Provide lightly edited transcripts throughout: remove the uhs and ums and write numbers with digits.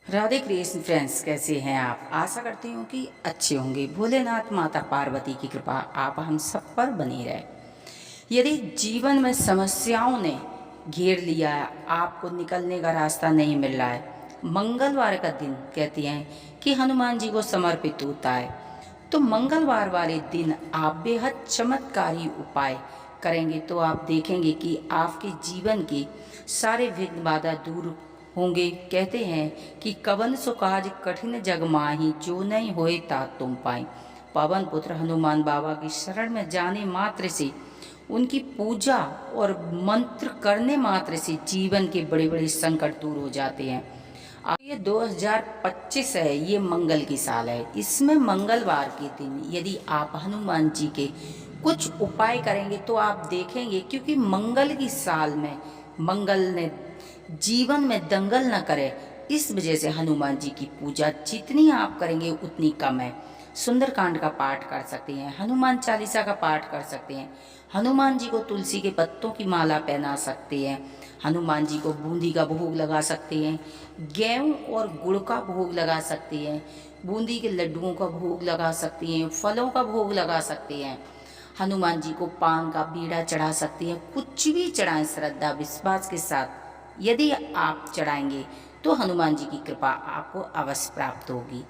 Radhe Krishna friends, कैसे हैं आप? आशा करती हूँ कि अच्छे होंगे। भोलेनाथ माता पार्वती की कृपा आप हम सब पर बनी रहे। यदि जीवन में समस्याओं ने घेर लिया है, आपको निकलने का रास्ता नहीं मिल रहा है, मंगलवार का दिन कहते हैं कि हनुमान जी को समर्पित होता है। तो मंगलवार वाले दिन आप बेहद चमत्कारी उपाय करेंगे तो आप देखेंगे कि आपके जीवन के सारे विघ्न बाधा दूर होंगे। कहते हैं कि कवन सो काज कठिन जग माही, जो नहीं होए ता तुम पाई। पवन पुत्र हनुमान बाबा की शरण में जाने मात्र से, उनकी पूजा और मंत्र करने मात्र से जीवन के बड़े बड़े संकट दूर हो जाते हैं। अब ये 2025 है, ये मंगल की साल है। इसमें मंगलवार के दिन यदि आप हनुमान जी के कुछ उपाय करेंगे तो आप देखेंगे, क्योंकि मंगल की साल में मंगल ने जीवन में दंगल न करे, इस वजह से हनुमान जी की पूजा जितनी आप करेंगे उतनी कम है। सुंदरकांड का पाठ कर सकते हैं, हनुमान चालीसा का पाठ कर सकते हैं, हनुमान जी को तुलसी के पत्तों की माला पहना सकते हैं, हनुमान जी को बूंदी का भोग लगा सकते हैं, गेहूं और गुड़ का भोग लगा सकते हैं, बूंदी के लड्डुओं का भोग लगा सकते हैं, फलों का भोग लगा सकते हैं, हनुमान जी को पान का बीड़ा चढ़ा सकते हैं। कुछ भी चढ़ाएं श्रद्धा विश्वास के साथ, यदि आप चढ़ाएंगे तो हनुमान जी की कृपा आपको अवश्य प्राप्त होगी।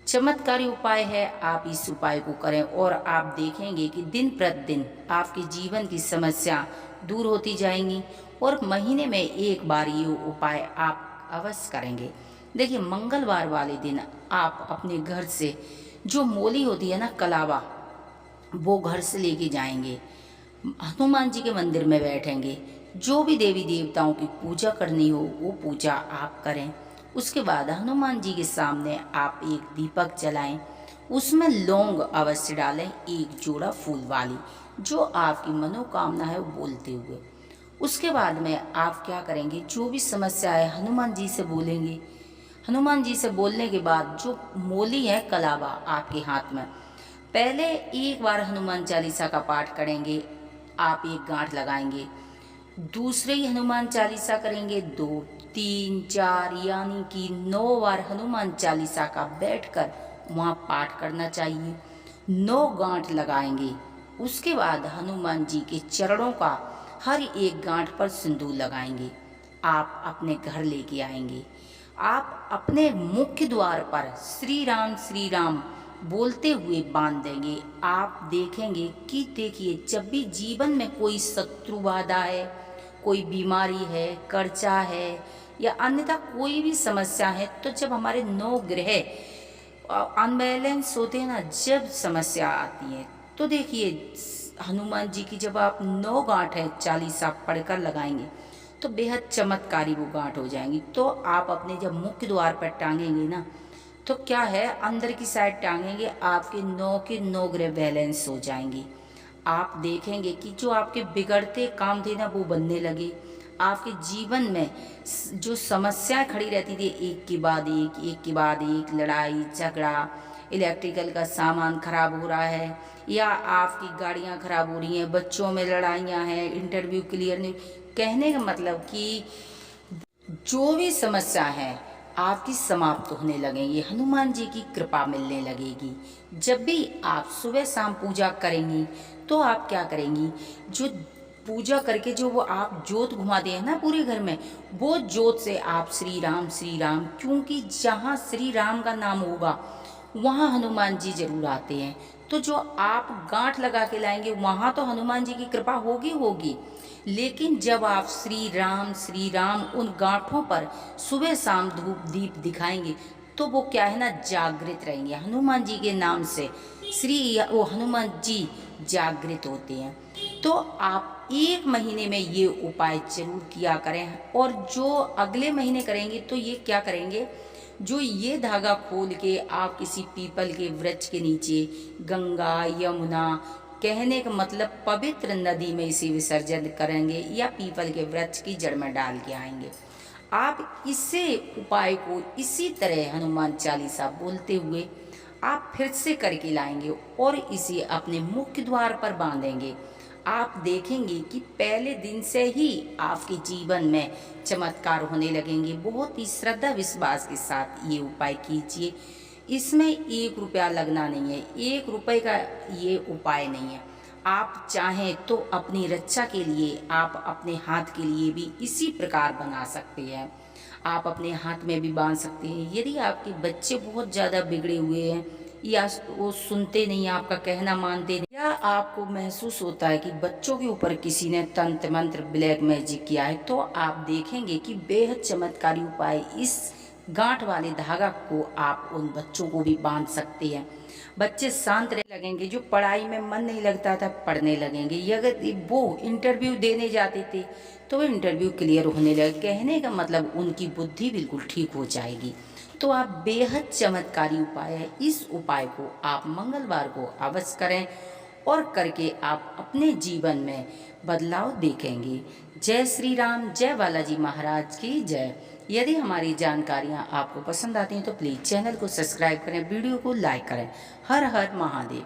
चमत्कारी उपाय है, आप इस उपाय को करें और आप देखेंगे कि दिन प्रतिदिन आपके जीवन की समस्या दूर होती जाएंगी और महीने में एक बार ये उपाय आप अवश्य करेंगे। देखिए, मंगलवार वाले दिन आप अपने घर से जो मोली होती है ना, कलावा, वो घर से लेके जाएंगे, हनुमान जी के मंदिर में बैठेंगे, जो भी देवी देवताओं की पूजा करनी हो वो पूजा आप करें। उसके बाद हनुमान जी के सामने आप एक दीपक जलाएं, उसमें लौंग अवश्य डालें, एक जोड़ा फूल वाली, जो आपकी मनोकामना है वो बोलते हुए। उसके बाद में आप क्या करेंगे, जो भी समस्या है हनुमान जी से बोलेंगे। हनुमान जी से बोलने के बाद जो मोली है कलावा आपके हाथ में, पहले एक बार हनुमान चालीसा का पाठ करेंगे, आप एक गांठ लगाएंगे, दूसरे ही हनुमान चालीसा करेंगे 2, 3, 4 यानी कि 9 बार हनुमान चालीसा का बैठकर वहाँ पाठ करना चाहिए। 9 गांठ लगाएंगे। उसके बाद हनुमान जी के चरणों का हर एक गांठ पर सिंदूर लगाएंगे, आप अपने घर लेके आएंगे। आप अपने मुख्य द्वार पर श्री राम बोलते हुए बांध देंगे। आप देखेंगे कि देखिए, जब भी जीवन में कोई शत्रु बाधा है, कोई बीमारी है, कर्जा है या अन्यथा कोई भी समस्या है, तो जब हमारे 9 ग्रह अनबैलेंस होते हैं ना, जब समस्या आती है, तो देखिए हनुमान जी की जब आप 9 गांठ है चालीसा पढ़कर लगाएंगे तो बेहद चमत्कारी वो गांठ हो जाएंगी। तो आप अपने जब मुख्य द्वार पर टांगेंगे ना, तो क्या है, अंदर की साइड टांगेंगे, आपके 9 के 9 ग्रह बैलेंस हो जाएंगे। आप देखेंगे कि जो आपके बिगड़ते काम थे ना वो बनने लगे। आपके जीवन में जो समस्याएं खड़ी रहती थी, एक के बाद एक के बाद एक, लड़ाई झगड़ा, इलेक्ट्रिकल का सामान खराब हो रहा है या आपकी गाड़ियां खराब हो रही हैं, बच्चों में लड़ाइयां हैं, इंटरव्यू क्लियर नहीं, कहने का मतलब कि जो भी समस्या है आपकी समाप्त होने लगेंगी, हनुमान जी की कृपा मिलने लगेगी। जब भी आप सुबह शाम पूजा करेंगी तो आप क्या करेंगी, जो पूजा करके जो वो आप जोत घुमाते हैं ना पूरे घर में, वो जोत से आप श्री राम, क्योंकि जहाँ श्री राम का नाम होगा वहाँ हनुमान जी जरूर आते हैं। तो जो आप गांठ लगा के लाएंगे वहाँ तो हनुमान जी की कृपा होगी होगी, लेकिन जब आप श्री राम उन गांठों पर सुबह शाम धूप दीप दिखाएंगे तो वो क्या है ना, जागृत रहेंगे हनुमान जी के नाम से। वो हनुमान जी जागृत होते हैं। तो आप एक महीने में ये उपाय जरूर किया करें। और जो अगले महीने करेंगे तो ये क्या करेंगे, जो ये धागा खोल के आप किसी पीपल के वृक्ष के नीचे, गंगा यमुना, कहने का मतलब पवित्र नदी में इसे विसर्जन करेंगे या पीपल के वृक्ष की जड़ में डाल के आएंगे। आप इसे उपाय को इसी तरह हनुमान चालीसा बोलते हुए आप फिर से करके लाएंगे और इसे अपने मुख्य द्वार पर बांधेंगे। आप देखेंगे कि पहले दिन से ही आपके जीवन में चमत्कार होने लगेंगे। बहुत ही श्रद्धा विश्वास के साथ ये उपाय कीजिए। इसमें 1 रुपया लगना नहीं है, 1 रुपये का ये उपाय नहीं है। आप चाहें तो अपनी रक्षा के लिए, आप अपने हाथ के लिए भी इसी प्रकार बना सकते हैं। आप अपने हाथ में भी बांध सकते हैं। यदि आपके बच्चे बहुत ज़्यादा बिगड़े हुए हैं या वो सुनते नहीं, आपका कहना मानते नहीं, या आपको महसूस होता है कि बच्चों के ऊपर किसी ने तंत्र मंत्र ब्लैक मैजिक किया है, तो आप देखेंगे कि बेहद चमत्कारी उपाय इस गांठ वाले धागा को आप उन बच्चों को भी बांध सकते हैं। बच्चे शांत रहने लगेंगे। जो पढ़ाई में मन नहीं लगता था, पढ़ने लगेंगे। अगर वो इंटरव्यू देने जाते थे तो वो इंटरव्यू क्लियर होने लगे। कहने का मतलब उनकी बुद्धि बिल्कुल ठीक हो जाएगी। तो आप बेहद चमत्कारी उपाय है। इस उपाय को आप मंगलवार को अवश्य करें और करके आप अपने जीवन में बदलाव देखेंगे। जय श्री राम, जय बालाजी महाराज की जय। यदि हमारी जानकारियाँ आपको पसंद आती हैं तो प्लीज़ चैनल को सब्सक्राइब करें, वीडियो को लाइक करें। हर हर महादेव।